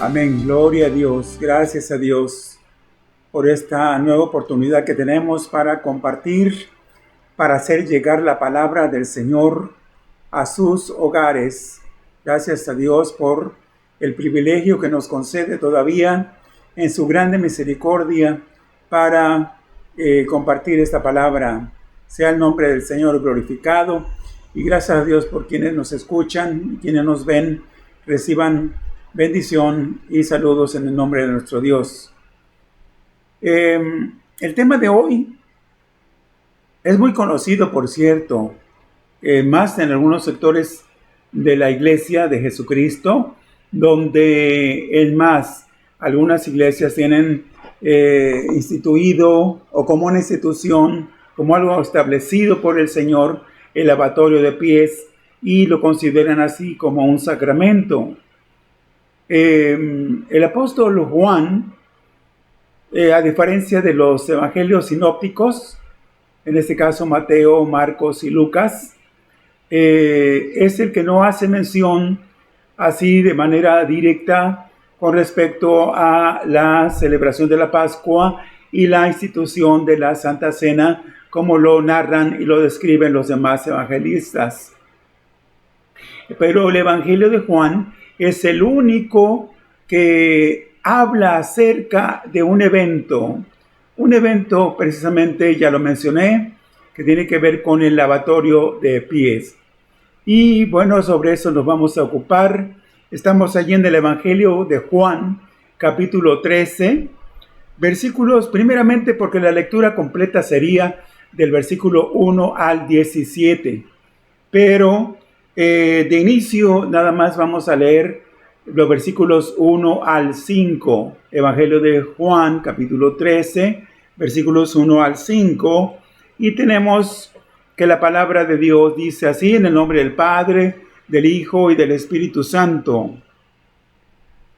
Amén, gloria a Dios, gracias a Dios por esta nueva oportunidad que tenemos para compartir, para hacer llegar la palabra del Señor a sus hogares. Gracias a Dios por el privilegio que nos concede todavía en su grande misericordia para compartir esta palabra. Sea el nombre del Señor glorificado y gracias a Dios por quienes nos escuchan y quienes nos ven, reciban bendición y saludos en el nombre de nuestro Dios. El tema de hoy es muy conocido, por cierto, más en algunos sectores de la Iglesia de Jesucristo, donde es más, algunas iglesias tienen instituido o como una institución, como algo establecido por el Señor, el lavatorio de pies, y lo consideran así como un sacramento. El apóstol Juan, a diferencia de los evangelios sinópticos, en este caso Mateo, Marcos y Lucas, es el que no hace mención así de manera directa con respecto a la celebración de la Pascua y la institución de la Santa Cena, como lo narran y lo describen los demás evangelistas. Pero el evangelio de Juan es el único que habla acerca de un evento precisamente, ya lo mencioné, que tiene que ver con el lavatorio de pies. Y bueno, sobre eso nos vamos a ocupar. Estamos allí en el Evangelio de Juan, capítulo 13, versículos, primeramente porque la lectura completa sería del versículo 1 al 17, pero de inicio nada más vamos a leer los versículos 1 al 5, Evangelio de Juan, capítulo 13, versículos 1 al 5, y tenemos que la palabra de Dios dice así: en el nombre del Padre, del Hijo y del Espíritu Santo.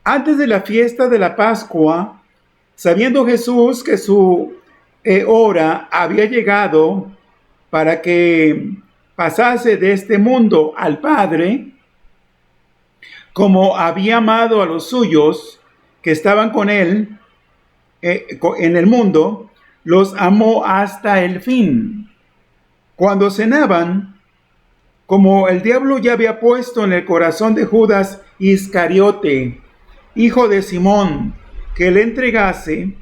Antes de la fiesta de la Pascua, sabiendo Jesús que su hora había llegado para que pasase de este mundo al Padre, como había amado a los suyos que estaban con él en el mundo, los amó hasta el fin. Cuando cenaban, como el diablo ya había puesto en el corazón de Judas Iscariote, hijo de Simón, que le entregase,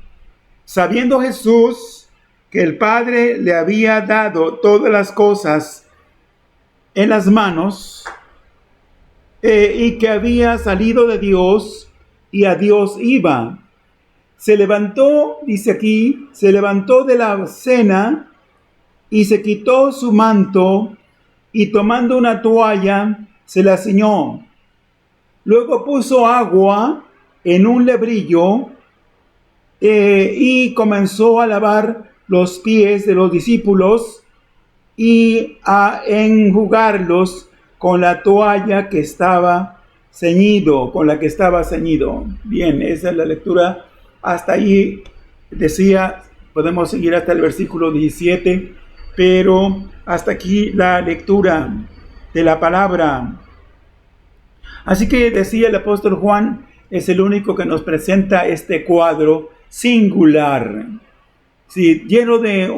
sabiendo Jesús que el Padre le había dado todas las cosas en las manos, y que había salido de Dios y a Dios iba, se levantó, dice aquí, se levantó de la cena y se quitó su manto y tomando una toalla se la ciñó. Luego puso agua en un lebrillo y comenzó a lavar los pies de los discípulos y a enjugarlos con la toalla que estaba ceñido, con la que estaba ceñido. Bien, esa es la lectura. Hasta ahí decía, podemos seguir hasta el versículo 17, pero hasta aquí la lectura de la palabra. Así que decía el apóstol Juan, es el único que nos presenta este cuadro singular, sí, lleno de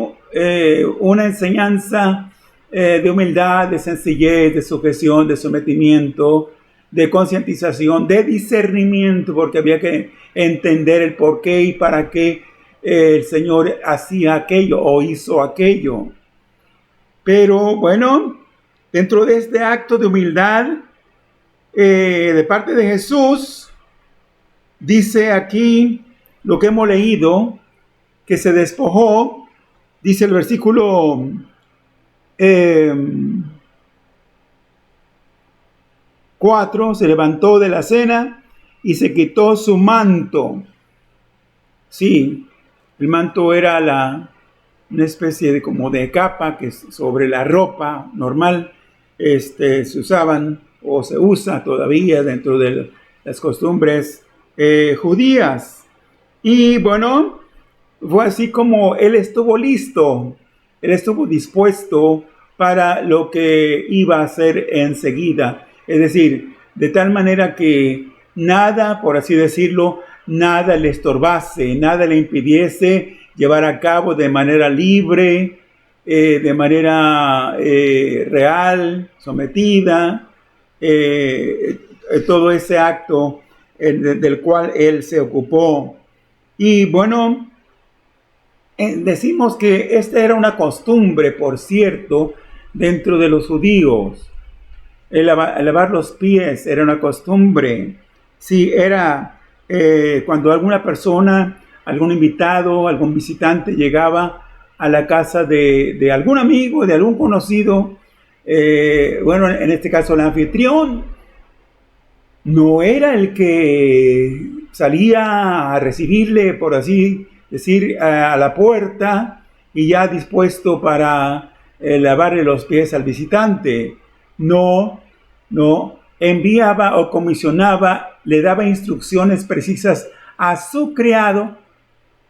una enseñanza de humildad, de sencillez, de sujeción, de sometimiento, de concientización, de discernimiento, porque había que entender el por qué y para qué el Señor hacía aquello o hizo aquello. Pero bueno, dentro de este acto de humildad de parte de Jesús, dice aquí lo que hemos leído, que se despojó, dice el versículo 4, se levantó de la cena y se quitó su manto. Sí, el manto era una especie de como de capa que sobre la ropa normal se usaban o se usa todavía dentro de las costumbres judías. Y bueno, fue así como él estuvo listo, él estuvo dispuesto para lo que iba a hacer enseguida. Es decir, de tal manera que nada, por así decirlo, nada le estorbase, nada le impidiese llevar a cabo de manera libre, de manera real, sometida, todo ese acto del cual él se ocupó. Y bueno, decimos que esta era una costumbre, por cierto, dentro de los judíos. El lavar los pies era una costumbre. Sí, era cuando alguna persona, algún invitado, algún visitante llegaba a la casa de algún amigo, de algún conocido, bueno, en este caso el anfitrión, no era el que salía a recibirle, por así decir, a la puerta y ya dispuesto para lavarle los pies al visitante. No, enviaba o comisionaba, le daba instrucciones precisas a su criado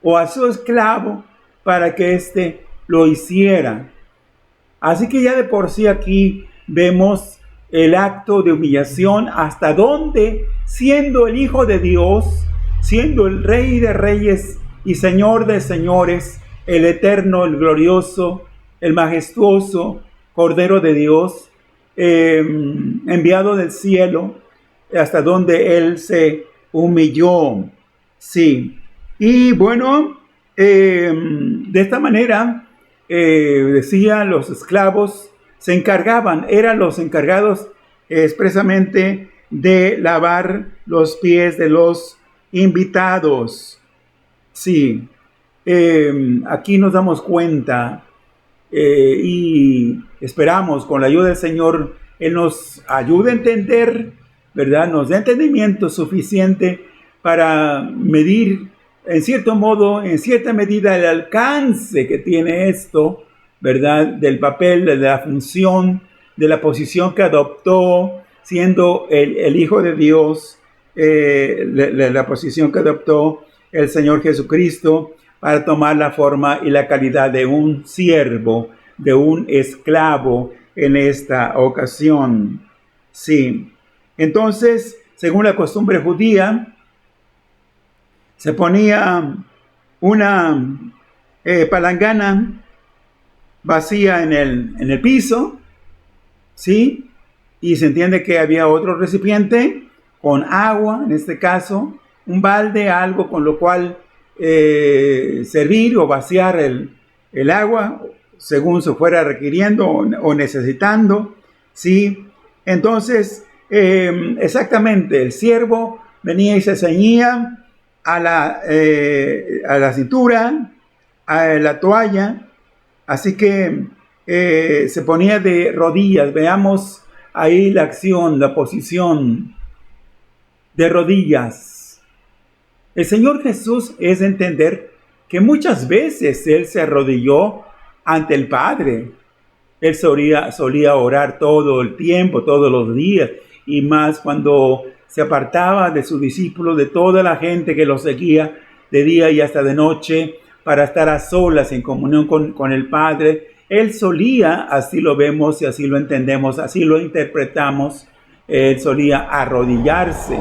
o a su esclavo para que éste lo hiciera. Así que ya de por sí aquí vemos el acto de humillación hasta donde, siendo el Hijo de Dios, siendo el Rey de Reyes y Señor de Señores, el eterno, el glorioso, el majestuoso Cordero de Dios, enviado del cielo, hasta donde él se humilló. Sí. Y bueno, de esta manera, decía, los esclavos se encargaban, eran los encargados expresamente de lavar los pies de los invitados. Sí. Aquí nos damos cuenta y esperamos con la ayuda del Señor, Él nos ayude a entender, ¿verdad? Nos dé entendimiento suficiente para medir, en cierto modo, en cierta medida, el alcance que tiene esto, ¿verdad? Del papel, de la función, de la posición que adoptó, siendo el Hijo de Dios, la posición que adoptó el Señor Jesucristo, para tomar la forma y la calidad de un siervo, de un esclavo en esta ocasión. Sí. Entonces, según la costumbre judía, se ponía una palangana vacía en el piso, ¿sí? Y se entiende que había otro recipiente con agua, en este caso, un balde, algo con lo cual servir o vaciar el agua según se fuera requiriendo o necesitando, ¿sí? Entonces, exactamente, el siervo venía y se ceñía a la cintura, a la toalla, así que se ponía de rodillas. Veamos ahí la acción, la posición de rodillas. El Señor Jesús es de entender que muchas veces Él se arrodilló ante el Padre. Él solía orar todo el tiempo, todos los días, y más cuando se apartaba de sus discípulos, de toda la gente que lo seguía de día y hasta de noche, para estar a solas en comunión con el Padre. Él solía, así lo vemos y así lo entendemos, así lo interpretamos, Él solía arrodillarse.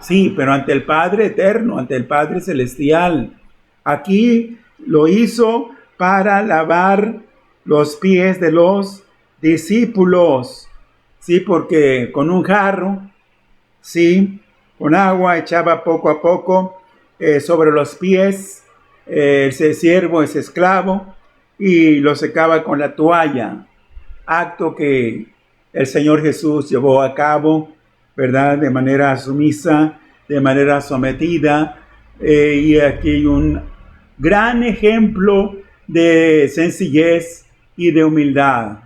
Sí, pero ante el Padre eterno, ante el Padre celestial. Aquí lo hizo para lavar los pies de los discípulos. Sí, porque con un jarro, sí, con agua echaba poco a poco sobre los pies ese siervo, ese esclavo, y lo secaba con la toalla, acto que el Señor Jesús llevó a cabo, ¿verdad? De manera sumisa, de manera sometida, y aquí hay un gran ejemplo de sencillez y de humildad.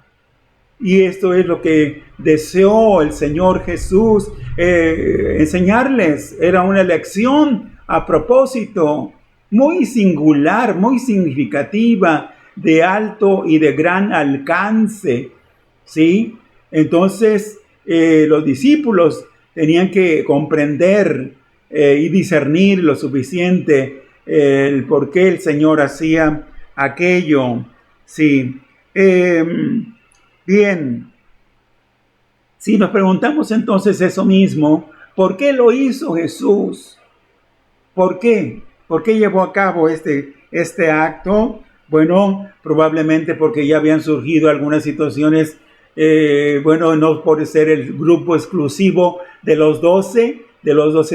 Y esto es lo que deseó el Señor Jesús enseñarles. Era una lección a propósito muy singular, muy significativa, de alto y de gran alcance, ¿sí? Entonces, los discípulos tenían que comprender y discernir lo suficiente el por qué el Señor hacía aquello, ¿sí? Bien, si nos preguntamos entonces eso mismo, ¿por qué lo hizo Jesús? ¿Por qué? ¿Por qué llevó a cabo este acto? Bueno, probablemente porque ya habían surgido algunas situaciones, no por ser el grupo exclusivo de los 12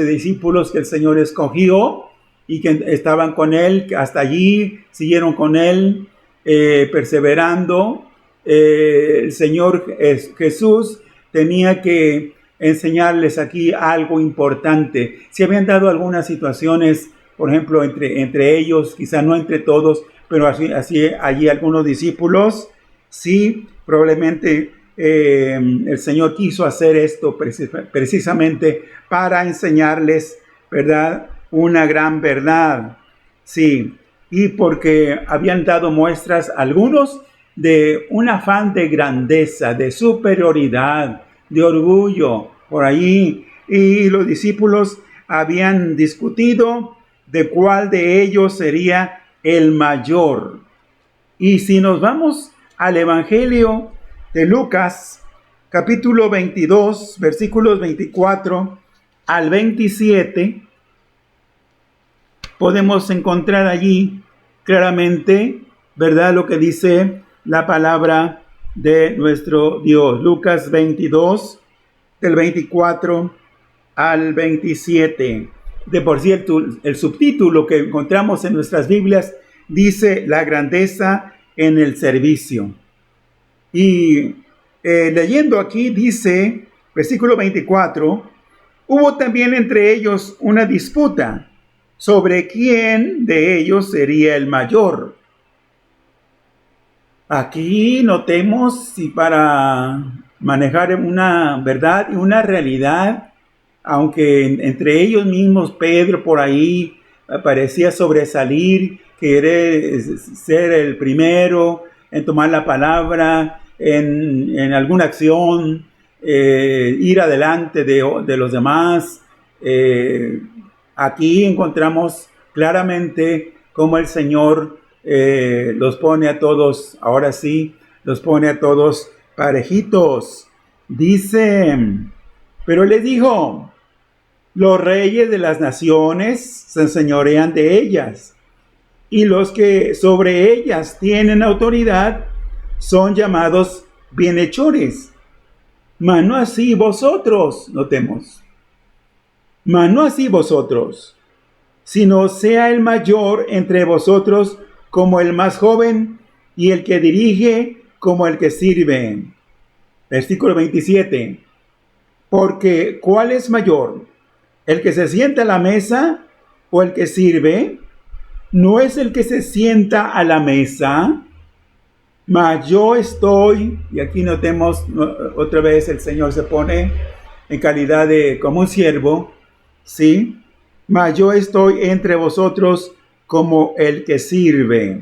discípulos que el Señor escogió y que estaban con Él, que hasta allí siguieron con Él, perseverando. El Señor Jesús tenía que enseñarles aquí algo importante. Se habían dado algunas situaciones, por ejemplo, entre ellos, quizá no entre todos, pero así allí algunos discípulos, sí, probablemente el Señor quiso hacer esto precisamente para enseñarles, ¿verdad? Una gran verdad, sí, y porque habían dado muestras algunos de un afán de grandeza, de superioridad, de orgullo por allí, y los discípulos habían discutido de cuál de ellos sería el mayor. Y si nos vamos al Evangelio de Lucas, capítulo 22, versículos 24 al 27, podemos encontrar allí claramente, ¿verdad?, lo que dice la palabra de nuestro Dios. Lucas 22, del 24 al 27. De por cierto, el subtítulo que encontramos en nuestras Biblias dice la grandeza en el servicio. Y leyendo aquí dice, versículo 24, hubo también entre ellos una disputa sobre quién de ellos sería el mayor. Aquí notemos, si para manejar una verdad y una realidad, aunque entre ellos mismos Pedro por ahí parecía sobresalir, querer ser el primero en tomar la palabra, en alguna acción, ir adelante de los demás. Aquí encontramos claramente cómo el Señor los pone a todos, ahora sí, los pone a todos parejitos. Dice, pero les dijo, los reyes de las naciones se enseñorean de ellas, y los que sobre ellas tienen autoridad son llamados bienhechores. Mas no así vosotros, notemos, mas no así vosotros, sino sea el mayor entre vosotros como el más joven, y el que dirige como el que sirve. Versículo 27. Porque ¿cuál es mayor? ¿El que se sienta a la mesa o el que sirve? ¿No es el que se sienta a la mesa? Mas yo estoy, y aquí notemos otra vez el Señor se pone en calidad de como un siervo, ¿sí? Mas yo estoy entre vosotros como el que sirve.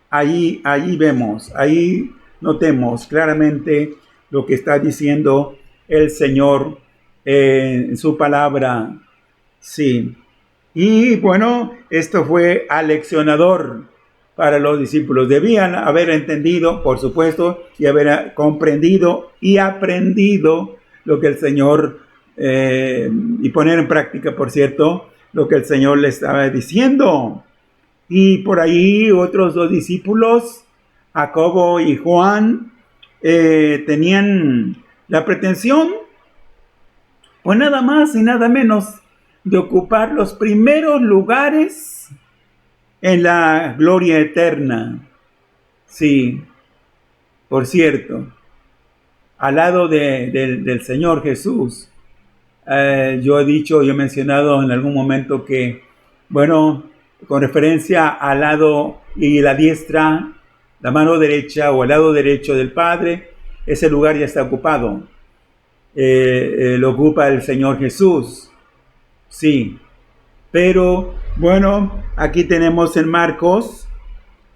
Ahí vemos, ahí notemos claramente lo que está diciendo el Señor en su palabra. Sí. Y bueno, esto fue aleccionador para los discípulos. Debían haber entendido, por supuesto, y haber comprendido y aprendido lo que el Señor, y poner en práctica, por cierto, lo que el Señor les estaba diciendo. Y por ahí otros dos discípulos, Jacobo y Juan, tenían la pretensión, pues nada más y nada menos, de ocupar los primeros lugares en la gloria eterna. Sí, por cierto, al lado del Señor Jesús. Yo he mencionado en algún momento que, bueno, con referencia al lado y la diestra, la mano derecha o el lado derecho del Padre, ese lugar ya está ocupado. Lo ocupa el Señor Jesús. Sí, pero bueno, aquí tenemos en Marcos,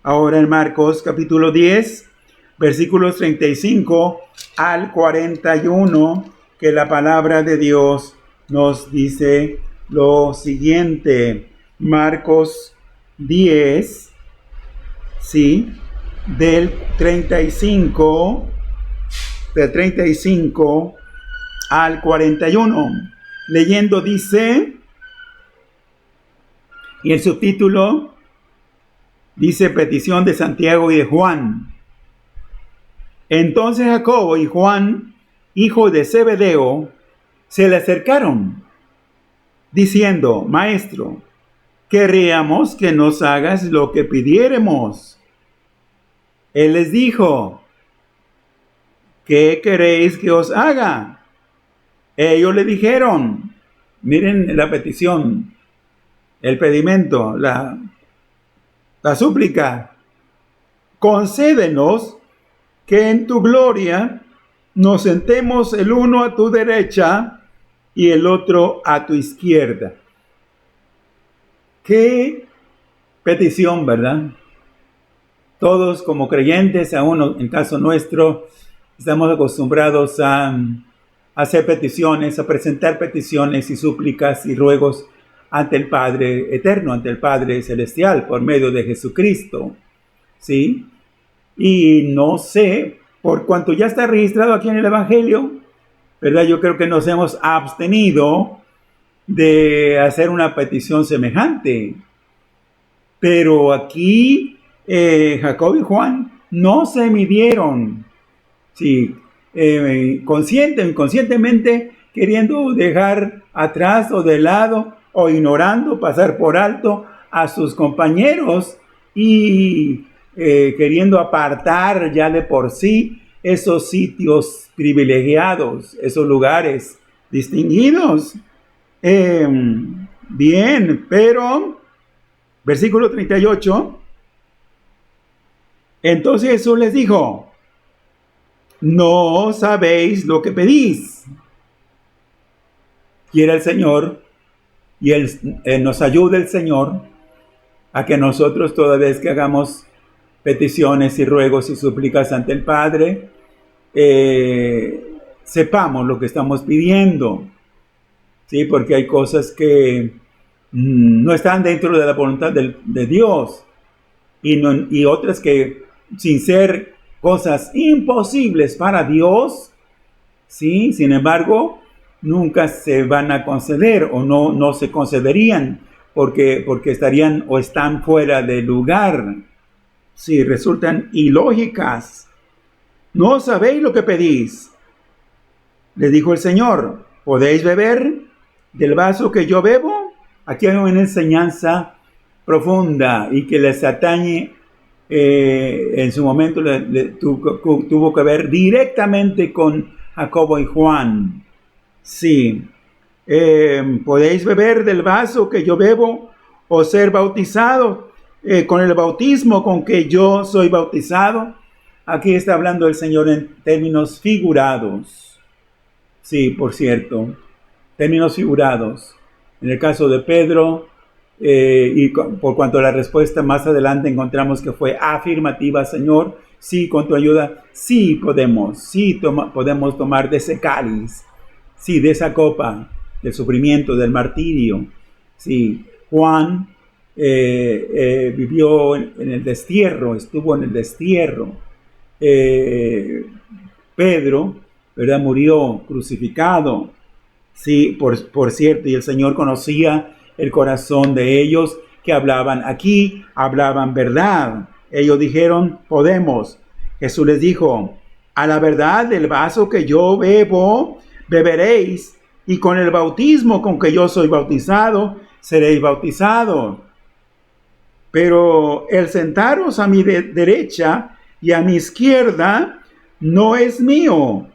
ahora en Marcos capítulo 10, versículos 35 al 41, que la palabra de Dios nos dice lo siguiente. Marcos 10, sí, del 35 al 41. Leyendo dice, y el subtítulo dice: petición de Santiago y de Juan. Entonces Jacobo y Juan, hijo de Zebedeo, se le acercaron, diciendo: Maestro, querríamos que nos hagas lo que pidiéremos. Él les dijo: ¿qué queréis que os haga? Ellos le dijeron, miren la petición, el pedimento, la súplica: concédenos que en tu gloria nos sentemos el uno a tu derecha y el otro a tu izquierda. Qué petición, ¿verdad? Todos como creyentes, aún en caso nuestro, estamos acostumbrados a hacer peticiones, a presentar peticiones y súplicas y ruegos ante el Padre eterno, ante el Padre celestial, por medio de Jesucristo, ¿sí? Y no sé, por cuanto ya está registrado aquí en el Evangelio, ¿verdad? Yo creo que nos hemos abstenido de hacer una petición semejante. Pero aquí Jacob y Juan no se midieron, sí, conscientemente queriendo dejar atrás o de lado o ignorando, pasar por alto a sus compañeros y queriendo apartar ya de por sí esos sitios privilegiados, esos lugares distinguidos. Bien, pero versículo 38, entonces Jesús les dijo: no sabéis lo que pedís. Quiere el Señor, y nos ayude el Señor a que nosotros, toda vez que hagamos peticiones y ruegos y súplicas ante el Padre, sepamos lo que estamos pidiendo, ¿sí? Porque hay cosas que no están dentro de la voluntad de Dios, y otras que, sin ser cosas imposibles para Dios, ¿sí? Sin embargo, nunca se van a conceder o no se concederían porque estarían o están fuera de lugar. Sí, resultan ilógicas. No sabéis lo que pedís. Les dijo el Señor: ¿podéis beber del vaso que yo bebo? Aquí hay una enseñanza profunda y que les atañe. En su momento tuvo que ver directamente con Jacobo y Juan. Sí. ¿Podéis beber del vaso que yo bebo o ser bautizado con el bautismo con que yo soy bautizado? Aquí está hablando el Señor en términos figurados. Sí, por cierto, términos figurados. En el caso de Pedro, y por cuanto a la respuesta más adelante encontramos que fue afirmativa: Señor, sí, con tu ayuda, sí podemos tomar de ese cáliz, sí, de esa copa del sufrimiento, del martirio. Sí, Juan vivió en el destierro, estuvo en el destierro. Pedro, ¿verdad?, murió crucificado. Sí, por cierto, y el Señor conocía el corazón de ellos que hablaban aquí, hablaban verdad. Ellos dijeron, podemos. Jesús les dijo, a la verdad del vaso que yo bebo, beberéis, y con el bautismo con que yo soy bautizado, seréis bautizados. Pero el sentaros a mi derecha y a mi izquierda no es mío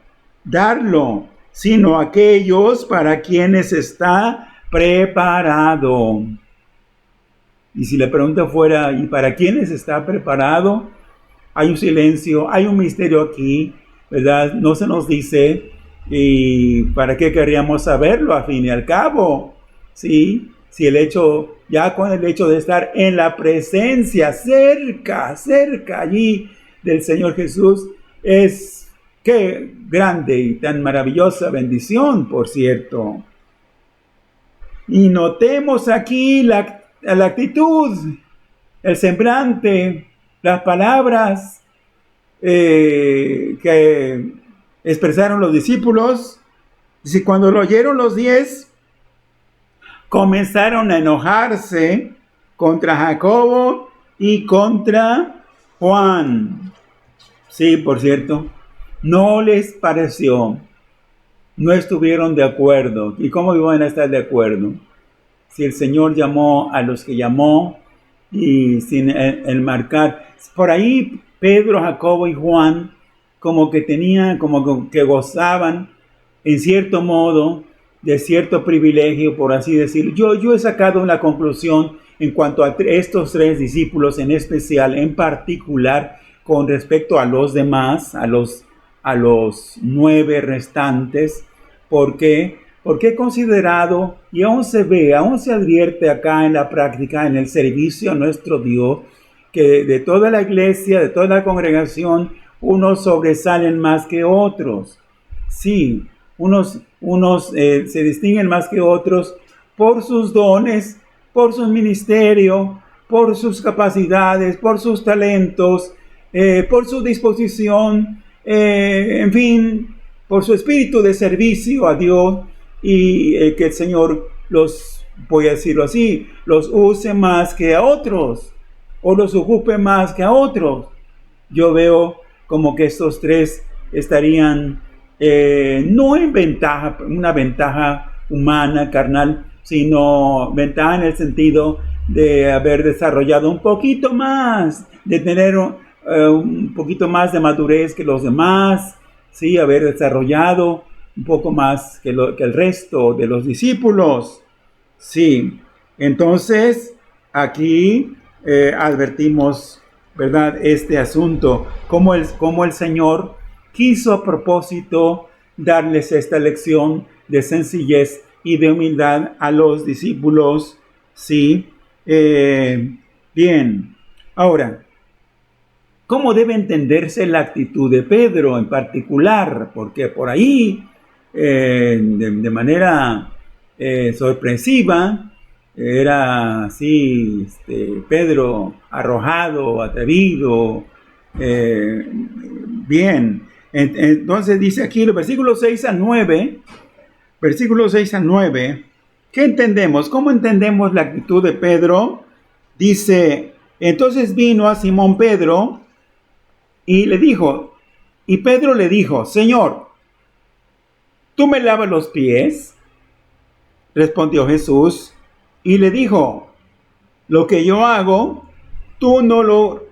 darlo, sino aquellos para quienes está preparado. Y si la pregunta fuera, ¿y para quiénes está preparado? Hay un silencio, hay un misterio aquí, ¿verdad? No se nos dice, ¿y para qué querríamos saberlo a fin y al cabo? ¿Sí? Si el hecho, ya con el hecho de estar en la presencia, cerca allí del Señor Jesús, es qué grande y tan maravillosa bendición, por cierto. Y notemos aquí la actitud, el semblante, las palabras que expresaron los discípulos. Dice, cuando lo oyeron los 10, comenzaron a enojarse contra Jacobo y contra Juan. Sí, por cierto, no les pareció, no estuvieron de acuerdo. ¿Y cómo iban a estar de acuerdo? Si el Señor llamó a los que llamó y sin enmarcar. Por ahí Pedro, Jacobo y Juan como que tenían, como que gozaban en cierto modo de cierto privilegio, por así decirlo. Yo he sacado una conclusión en cuanto a estos 3 discípulos en especial, en particular con respecto a los demás, a los 9 restantes. ¿Por qué? Porque he considerado, y aún se ve, aún se advierte acá en la práctica, en el servicio a nuestro Dios, que de toda la iglesia, de toda la congregación, unos sobresalen más que otros. Sí, unos se distinguen más que otros por sus dones, por su ministerio, por sus capacidades, por sus talentos, por su disposición, en fin, por su espíritu de servicio a Dios, y que el Señor los, voy a decirlo así, los use más que a otros, o los ocupe más que a otros. Yo veo como que estos 3 estarían no en ventaja, una ventaja humana, carnal, sino ventaja en el sentido de haber desarrollado un poquito más, de tener un poquito más de madurez que los demás, sí, haber desarrollado un poco más que el resto de los discípulos. Sí, entonces aquí advertimos, ¿verdad?, este asunto, cómo el Señor quiso a propósito darles esta lección de sencillez y de humildad a los discípulos. Sí, bien. Ahora, ¿cómo debe entenderse la actitud de Pedro en particular? Porque por ahí, de manera sorpresiva, era así, Pedro arrojado, atrevido, bien. Entonces dice aquí los versículos 6 a 9, ¿qué entendemos? ¿Cómo entendemos la actitud de Pedro? Dice, entonces vino a Simón Pedro y Pedro le dijo, Señor, ¿tú me lavas los pies? Respondió Jesús y le dijo, lo que yo hago, tú no lo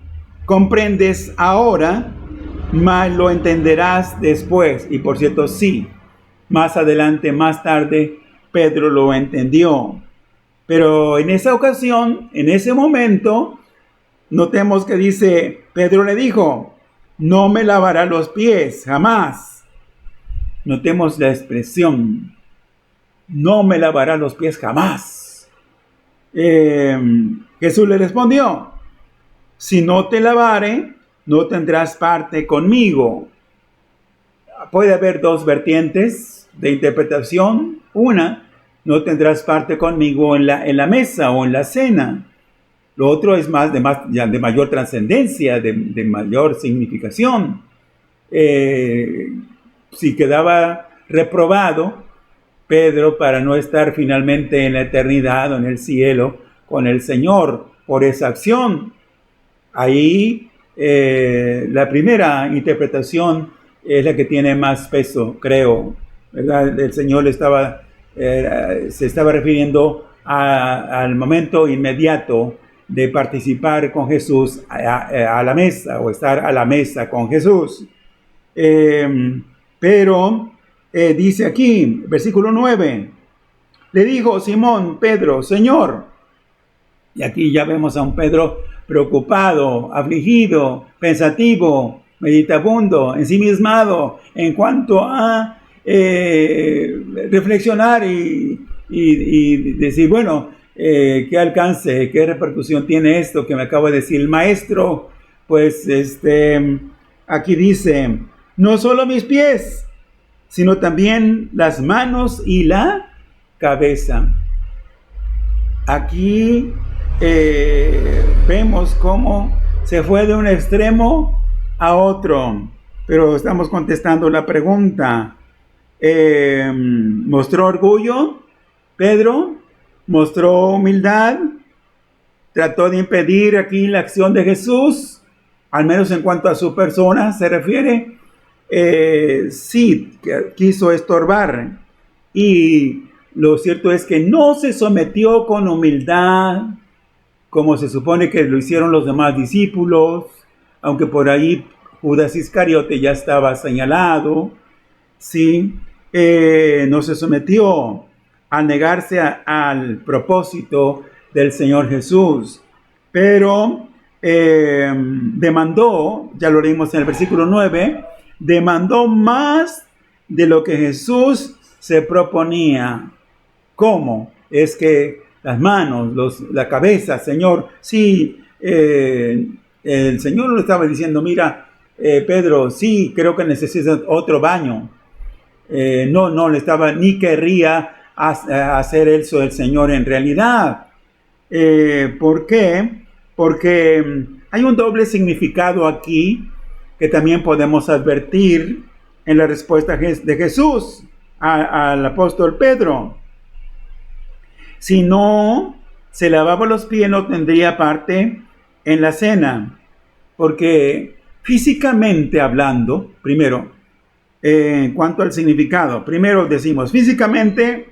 comprendes ahora, mas lo entenderás después. Y por cierto, sí, más adelante, más tarde, Pedro lo entendió. Pero en esa ocasión, en ese momento, notemos que dice, Pedro le dijo, no me lavará los pies, jamás. Notemos la expresión, no me lavará los pies jamás. Jesús le respondió, si no te lavare, no tendrás parte conmigo. Puede haber 2 vertientes de interpretación. Una, no tendrás parte conmigo en la mesa o en la cena. Lo otro es de mayor trascendencia, de mayor significación. Si quedaba reprobado Pedro para no estar finalmente en la eternidad o en el cielo con el Señor por esa acción. Ahí la primera interpretación es la que tiene más peso, creo, ¿verdad? El Señor se estaba refiriendo al momento inmediato de participar con Jesús a la mesa, o estar a la mesa con Jesús. Pero dice aquí, versículo 9, le dijo Simón Pedro, Señor, y aquí ya vemos a un Pedro preocupado, afligido, pensativo, meditabundo, ensimismado en cuanto a reflexionar y decir, bueno, ¿qué alcance, qué repercusión tiene esto que me acaba de decir el maestro? Pues aquí dice, no solo mis pies, sino también las manos y la cabeza. Aquí vemos cómo se fue de un extremo a otro, pero estamos contestando la pregunta. ¿Mostró orgullo Pedro? ¿Mostró humildad? ¿Trató de impedir aquí la acción de Jesús? Al menos en cuanto a su persona se refiere. Sí, quiso estorbar. Y lo cierto es que no se sometió con humildad, como se supone que lo hicieron los demás discípulos, aunque por ahí Judas Iscariote ya estaba señalado. Sí, no se sometió a negarse al propósito del Señor Jesús, pero demandó, ya lo leímos en el versículo 9, demandó más de lo que Jesús se proponía. ¿Cómo? Es que las manos, la cabeza, Señor, sí, el Señor le estaba diciendo, mira, Pedro, sí, creo que necesitas otro baño. No le estaba, ni querría hacer eso el Señor en realidad. ¿Por qué? Porque hay un doble significado aquí que también podemos advertir en la respuesta de Jesús al apóstol Pedro. Si no se lavaba los pies, no tendría parte en la cena, porque físicamente hablando, primero, en cuanto al significado, primero decimos, físicamente,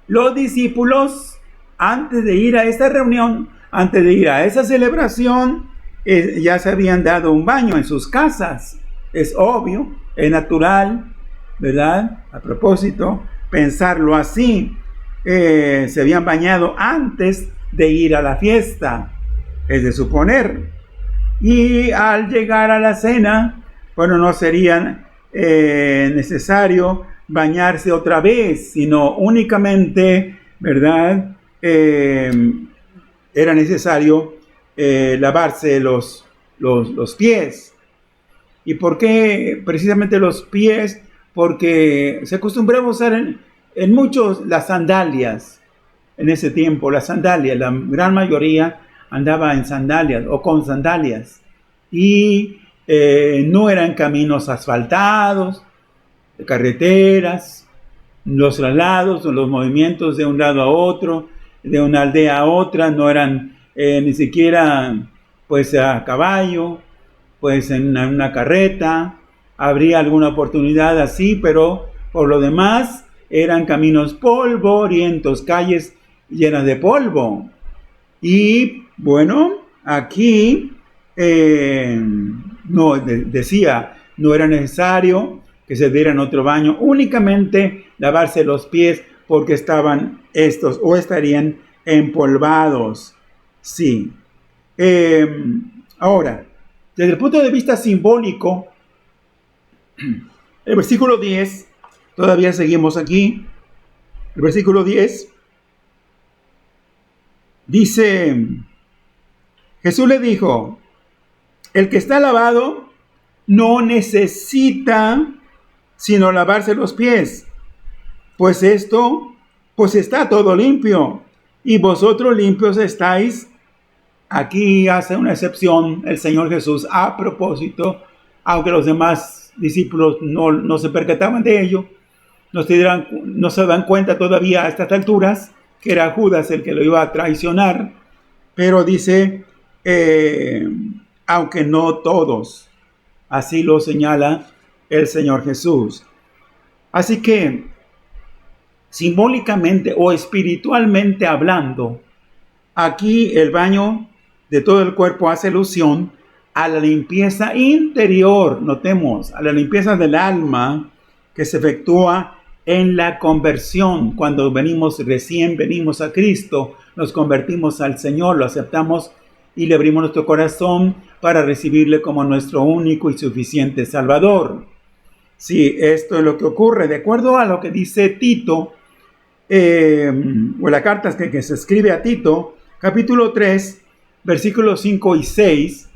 los discípulos, antes de ir a esta reunión, antes de ir a esa celebración, ya se habían dado un baño en sus casas. Es obvio, es natural, ¿verdad? A propósito, pensarlo así. Se habían bañado antes de ir a la fiesta, es de suponer. Y al llegar a la cena, bueno, no sería necesario bañarse otra vez, sino únicamente, ¿verdad? Era necesario lavarse los pies. ¿Y por qué precisamente los pies? Porque se acostumbraba a usar en muchos las sandalias. En ese tiempo, las sandalias, la gran mayoría andaba en sandalias o con sandalias. Y no eran caminos asfaltados, carreteras, los traslados o los movimientos de un lado a otro, de una aldea a otra, no eran ni siquiera pues a caballo, pues en una carreta. Habría alguna oportunidad así, pero por lo demás eran caminos polvorientos, calles llenas de polvo. Y bueno, aquí no era necesario que se dieran otro baño, únicamente lavarse los pies porque estaban estos o estarían empolvados. Sí. Ahora, desde el punto de vista simbólico, el versículo 10, todavía seguimos aquí, el versículo 10 dice, Jesús le dijo, el que está lavado no necesita sino lavarse los pies, pues está todo limpio, y vosotros limpios estáis. Aquí hace una excepción el Señor Jesús a propósito, aunque los demás discípulos no se percataban de ello, no se dan cuenta todavía a estas alturas que era Judas el que lo iba a traicionar. pero dice, aunque no todos. Así lo señala el Señor Jesús. Así que, simbólicamente o espiritualmente hablando, aquí el baño de todo el cuerpo hace alusión a la limpieza interior, notemos, a la limpieza del alma que se efectúa en la conversión. Cuando recién venimos a Cristo, nos convertimos al Señor, lo aceptamos y le abrimos nuestro corazón para recibirle como nuestro único y suficiente Salvador. Sí, esto es lo que ocurre. De acuerdo a lo que dice Tito, o la carta que se escribe a Tito, capítulo 3, versículos 5 y 6,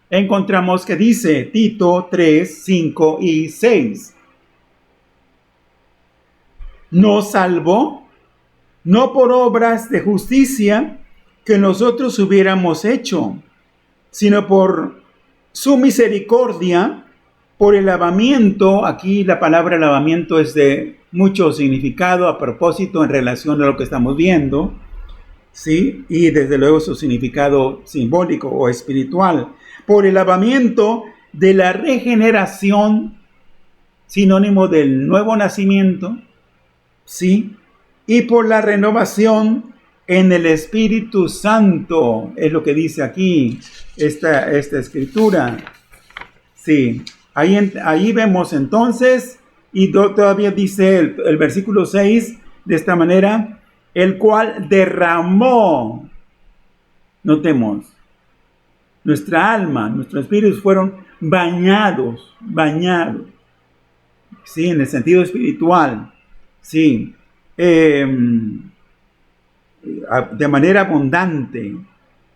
encontramos que dice Tito 3, 5 y 6. Nos salvó, no por obras de justicia que nosotros hubiéramos hecho, sino por su misericordia, por el lavamiento. Aquí la palabra lavamiento es de mucho significado a propósito en relación a lo que estamos viendo, ¿sí? Y desde luego su significado simbólico o espiritual. Por el lavamiento de la regeneración, sinónimo del nuevo nacimiento, ¿sí? Y por la renovación en el Espíritu Santo, es lo que dice aquí esta escritura. Sí, ahí vemos entonces, y todavía dice el versículo 6 de esta manera, el cual derramó, notemos, nuestra alma, nuestros espíritus fueron bañados, sí, en el sentido espiritual, sí, de manera abundante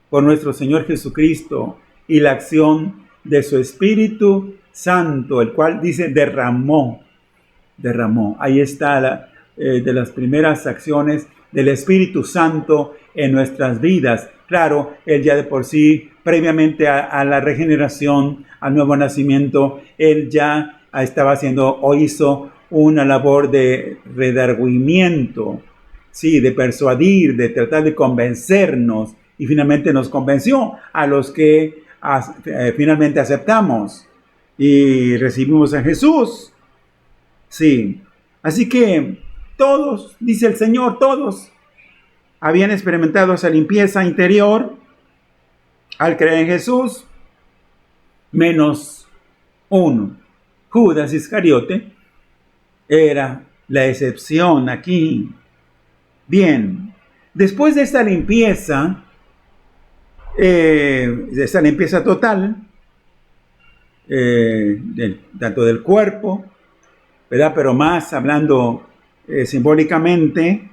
por nuestro Señor Jesucristo y la acción de su Espíritu Santo, el cual dice derramó. Ahí está de las primeras acciones del Espíritu Santo en nuestras vidas. Claro, Él ya de por sí, previamente a la regeneración, al nuevo nacimiento, Él ya estaba haciendo o hizo una labor de redargüimiento, sí, de persuadir, de tratar de convencernos, y finalmente nos convenció a los que finalmente aceptamos y recibimos a Jesús. Sí, así que todos, dice el Señor, todos habían experimentado esa limpieza interior al creer en Jesús, menos uno. Judas Iscariote era la excepción aquí. Bien, después de esta limpieza, total, tanto del cuerpo, ¿verdad? Pero más hablando simbólicamente,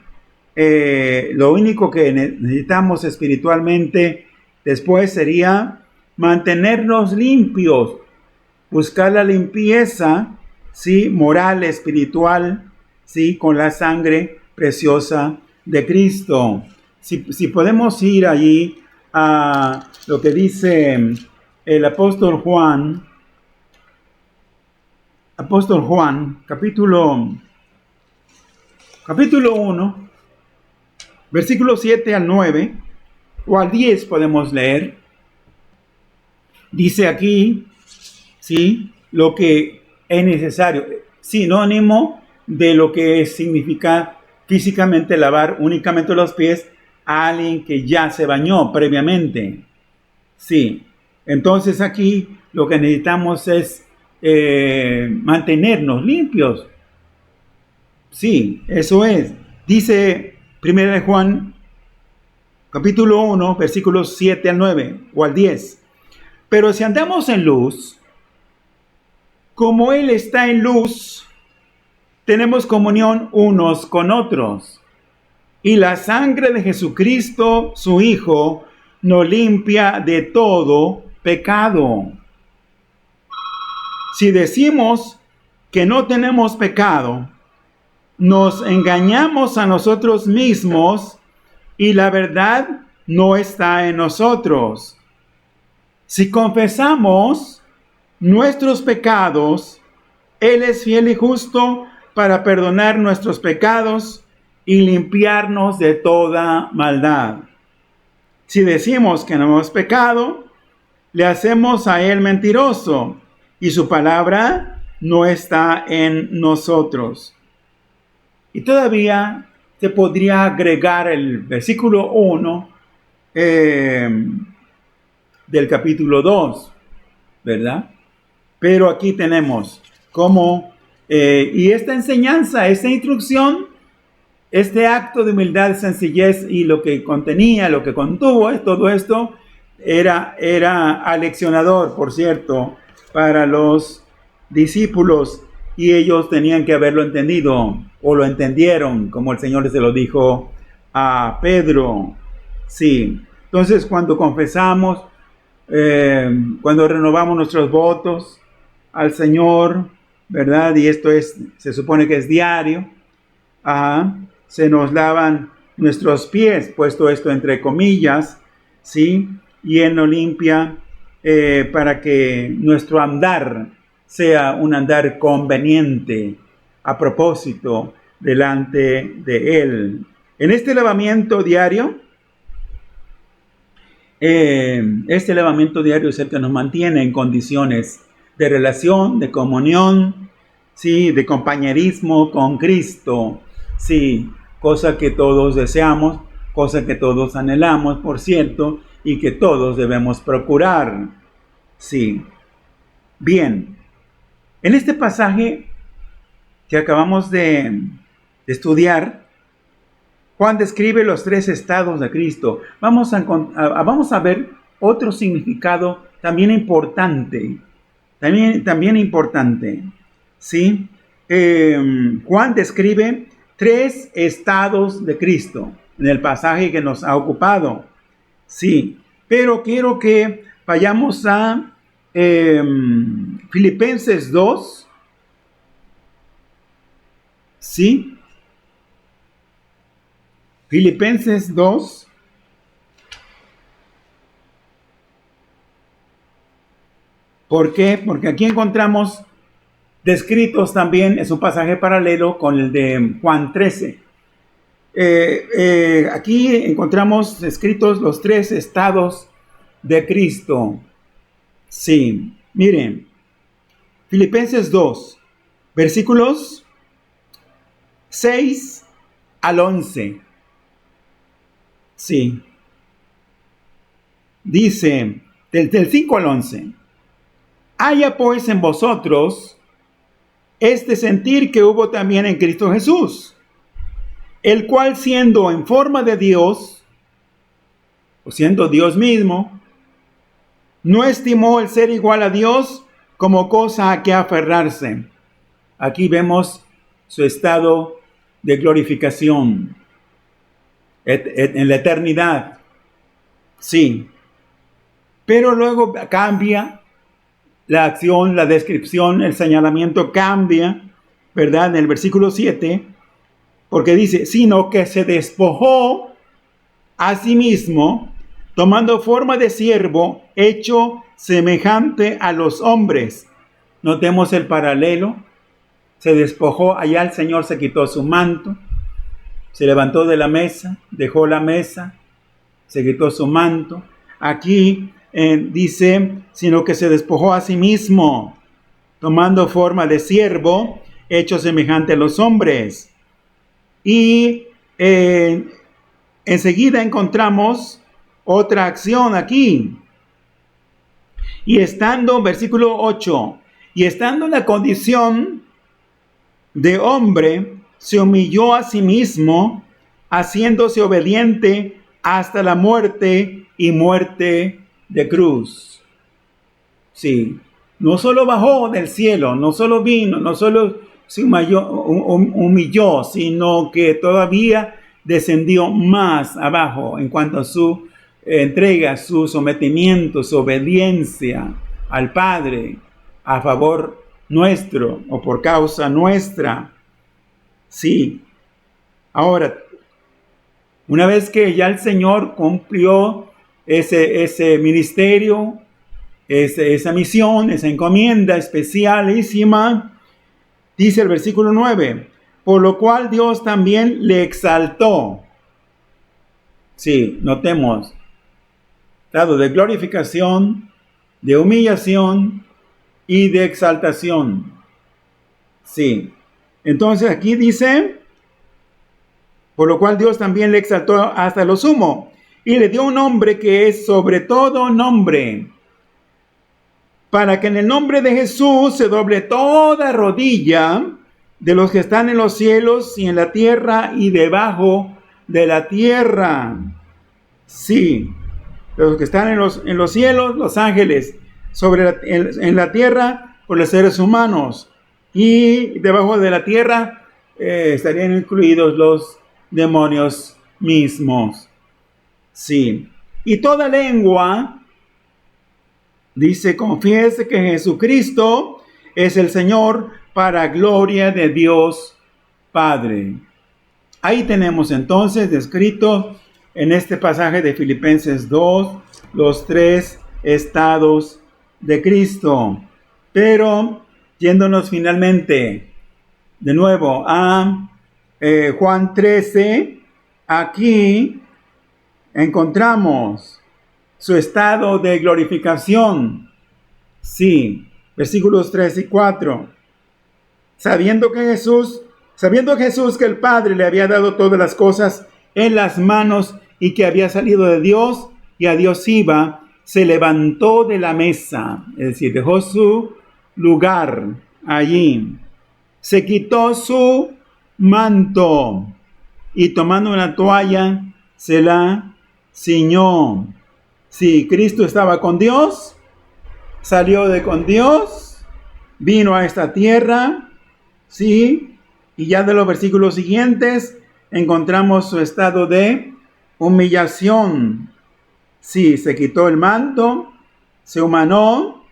lo único que necesitamos espiritualmente después sería mantenernos limpios, buscar la limpieza, ¿sí? Moral, espiritual, ¿sí? Con la sangre preciosa de Cristo. Si podemos ir allí a lo que dice el apóstol Juan, capítulo 1, versículos 7 al 9, o al 10 podemos leer. Dice aquí, ¿sí? Lo que es necesario, sinónimo de lo que significa físicamente lavar únicamente los pies a alguien que ya se bañó previamente. Sí, entonces aquí lo que necesitamos es mantenernos limpios. Sí, eso es. Dice 1 Juan, capítulo 1, versículos 7 al 9 o al 10. Pero si andamos en luz, como Él está en luz, tenemos comunión unos con otros. Y la sangre de Jesucristo, su Hijo, nos limpia de todo pecado. Si decimos que no tenemos pecado, nos engañamos a nosotros mismos y la verdad no está en nosotros. Si confesamos nuestros pecados, Él es fiel y justo para perdonar nuestros pecados y limpiarnos de toda maldad. Si decimos que no hemos pecado, le hacemos a él mentiroso y su palabra no está en nosotros. Y todavía se podría agregar el versículo 1 del capítulo 2, ¿verdad? Pero aquí tenemos cómo, y esta enseñanza, esta instrucción, este acto de humildad, sencillez y lo que contenía, lo que contuvo, todo esto era aleccionador, por cierto, para los discípulos, y ellos tenían que haberlo entendido, o lo entendieron, como el Señor se lo dijo a Pedro. Sí, entonces cuando confesamos, cuando renovamos nuestros votos al Señor, ¿verdad? Y esto se supone que es diario, se nos lavan nuestros pies, puesto esto entre comillas, ¿sí? Y Él nos limpia para que nuestro andar sea un andar conveniente, a propósito, delante de Él. En este lavamiento diario, es el que nos mantiene en condiciones de relación, de comunión, ¿sí? De compañerismo con Cristo, sí, cosa que todos deseamos, cosa que todos anhelamos, por cierto, y que todos debemos procurar. Sí. Bien, en este pasaje que acabamos de estudiar, Juan describe los 3 estados de Cristo. Vamos a ver otro significado también importante. También importante. ¿Sí? Juan describe 3 estados de Cristo en el pasaje que nos ha ocupado. Sí, pero quiero que vayamos a Filipenses 2. ¿Sí? Filipenses 2. ¿Por qué? Porque aquí encontramos descritos también, es un pasaje paralelo con el de Juan 13. Aquí encontramos escritos los 3 estados de Cristo. Sí, miren, Filipenses 2, versículos 6 al 11. Sí, dice, del 5 al 11. Haya pues en vosotros este sentir que hubo también en Cristo Jesús, el cual siendo en forma de Dios, o siendo Dios mismo, no estimó el ser igual a Dios como cosa a que aferrarse. Aquí vemos su estado de glorificación en la eternidad. Sí. Pero luego cambia la acción, la descripción, el señalamiento cambia, ¿verdad? En el versículo 7, porque dice, sino que se despojó a sí mismo, tomando forma de siervo, hecho semejante a los hombres. Notemos el paralelo. Se despojó, allá el Señor se quitó su manto, se levantó de la mesa, dejó la mesa, se quitó su manto. Aquí dice, sino que se despojó a sí mismo, tomando forma de siervo, hecho semejante a los hombres. Y enseguida encontramos otra acción aquí. Y estando, versículo 8, y estando en la condición de hombre, se humilló a sí mismo, haciéndose obediente hasta la muerte y muerte de cruz. Sí, no solo bajó del cielo, no solo vino, no solo se humilló, sino que todavía descendió más abajo en cuanto a su entrega, su sometimiento, su obediencia al Padre a favor nuestro o por causa nuestra. Sí. Ahora, una vez que ya el Señor cumplió ese ministerio, esa misión, esa encomienda especialísima, dice el versículo 9, por lo cual Dios también le exaltó. Sí, notemos, estado de glorificación, de humillación y de exaltación. Sí. Entonces aquí dice, por lo cual Dios también le exaltó hasta lo sumo y le dio un nombre que es sobre todo nombre, para que en el nombre de Jesús se doble toda rodilla de los que están en los cielos y en la tierra y debajo de la tierra. Sí, los que están en los cielos, los ángeles, en la tierra, por los seres humanos, y debajo de la tierra estarían incluidos los demonios mismos. Sí, y toda lengua, dice, confiese que Jesucristo es el Señor para gloria de Dios Padre. Ahí tenemos entonces descrito en este pasaje de Filipenses 2 los tres estados de Cristo. Pero yéndonos finalmente de nuevo a Juan 13, aquí encontramos su estado de glorificación. Sí, versículos 3 y 4. Sabiendo Jesús que el Padre le había dado todas las cosas en las manos y que había salido de Dios y a Dios iba, se levantó de la mesa, es decir, dejó su lugar allí, se quitó su manto y tomando una toalla se la ciñó. Sí, Cristo estaba con Dios, salió con Dios, vino a esta tierra, sí, y ya de los versículos siguientes encontramos su estado de humillación. Sí, se quitó el manto, se humanó,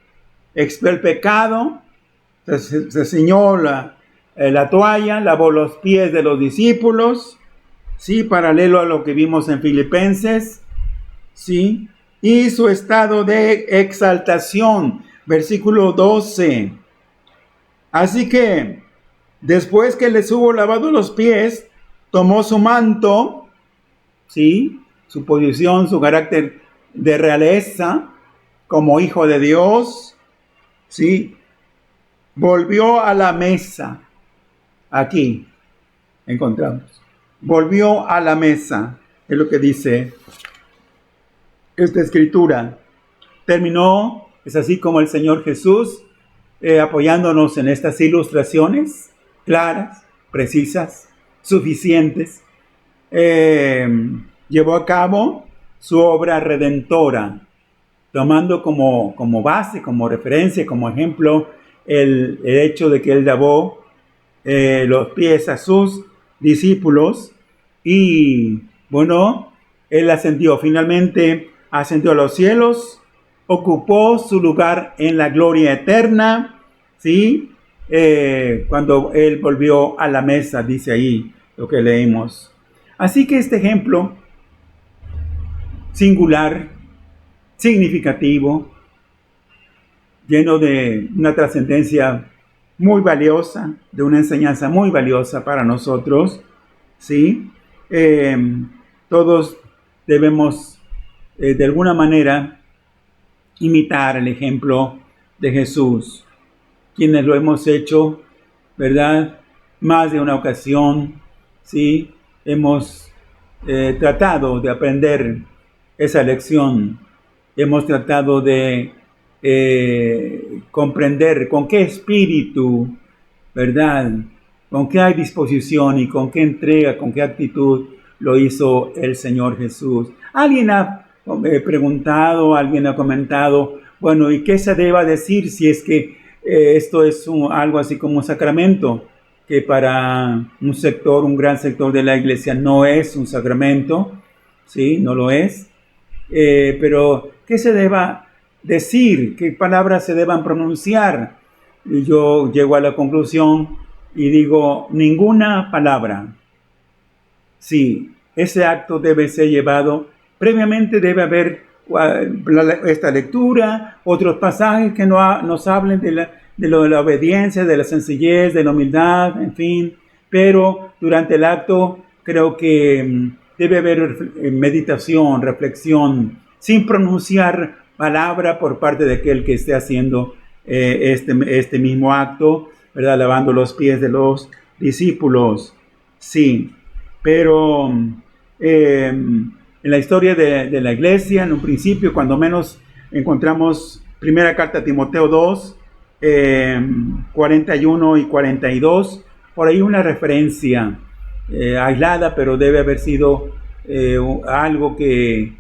expió el pecado, se ciñó la toalla, lavó los pies de los discípulos, sí, paralelo a lo que vimos en Filipenses, sí, y su estado de exaltación, versículo 12. Así que después que les hubo lavado los pies, tomó su manto, sí, su posición, su carácter de realeza como hijo de Dios, sí, volvió a la mesa. Aquí encontramos. Volvió a la mesa, es lo que dice esta escritura. Terminó, es así como el Señor Jesús, apoyándonos en estas ilustraciones claras, precisas, suficientes, llevó a cabo su obra redentora, tomando como base, como referencia, como ejemplo, el hecho de que Él lavó los pies a sus discípulos y, bueno, Él finalmente ascendió a los cielos, ocupó su lugar en la gloria eterna, ¿sí? Cuando Él volvió a la mesa, dice ahí lo que leímos. Así que este ejemplo singular, significativo, lleno de una trascendencia muy valiosa, de una enseñanza muy valiosa para nosotros, ¿sí? Todos debemos, de alguna manera, imitar el ejemplo de Jesús, quienes lo hemos hecho, ¿verdad? Más de una ocasión, ¿sí? Hemos tratado de aprender esa lección, hemos tratado de comprender con qué espíritu, ¿verdad? Con qué hay disposición y con qué entrega, con qué actitud lo hizo el Señor Jesús. Alguien ha preguntado, alguien ha comentado, bueno, ¿y qué se deba decir si es que esto es algo así como un sacramento? Que para un gran sector de la iglesia no es un sacramento, ¿sí? No lo es. Pero, ¿qué se deba decir? ¿Qué palabras se deban pronunciar? Y yo llego a la conclusión y digo, ninguna palabra. Sí, ese acto debe ser llevado, previamente debe haber esta lectura, otros pasajes que nos hablen de la obediencia, de la sencillez, de la humildad, en fin, pero durante el acto creo que debe haber meditación, reflexión, sin pronunciar palabra por parte de aquel que esté haciendo este mismo acto, ¿verdad? Lavando los pies de los discípulos. Sí, pero en la historia de la iglesia, en un principio, cuando menos encontramos primera carta a Timoteo 2, 41 y 42, por ahí una referencia aislada, pero debe haber sido algo que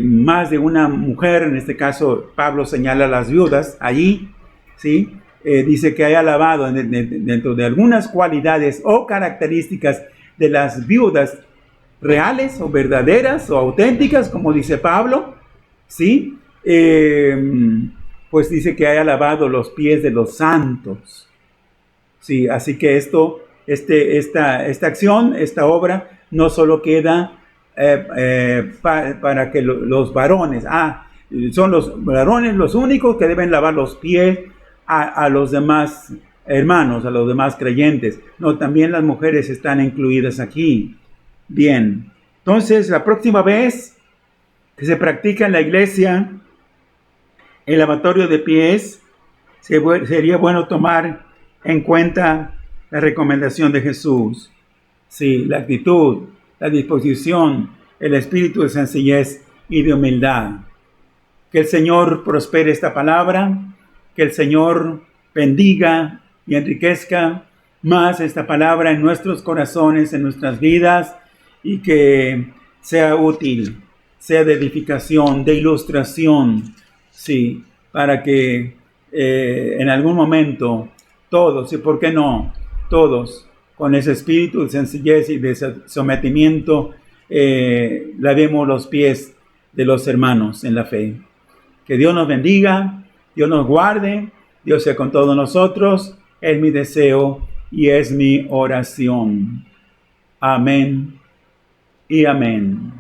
más de una mujer, en este caso Pablo señala a las viudas allí, ¿sí? Dice que hay alabado dentro de algunas cualidades o características de las viudas reales o verdaderas o auténticas, como dice Pablo, ¿sí? Pues dice que hay alabado los pies de los santos, ¿sí? Así que esta acción, esta obra, no solo queda para que los varones, son los varones los únicos que deben lavar los pies a los demás hermanos, a los demás creyentes. No, también las mujeres están incluidas aquí. Bien, entonces la próxima vez que se practica en la iglesia el lavatorio de pies, sería bueno tomar en cuenta la recomendación de Jesús. Sí, la actitud, la disposición, el espíritu de sencillez y de humildad. Que el Señor prospere esta palabra, que el Señor bendiga y enriquezca más esta palabra en nuestros corazones, en nuestras vidas, y que sea útil, sea de edificación, de ilustración, sí, para que en algún momento todos, y por qué no, todos, con ese espíritu de sencillez y de sometimiento, lavemos los pies de los hermanos en la fe. Que Dios nos bendiga, Dios nos guarde, Dios sea con todos nosotros, es mi deseo y es mi oración. Amén y amén.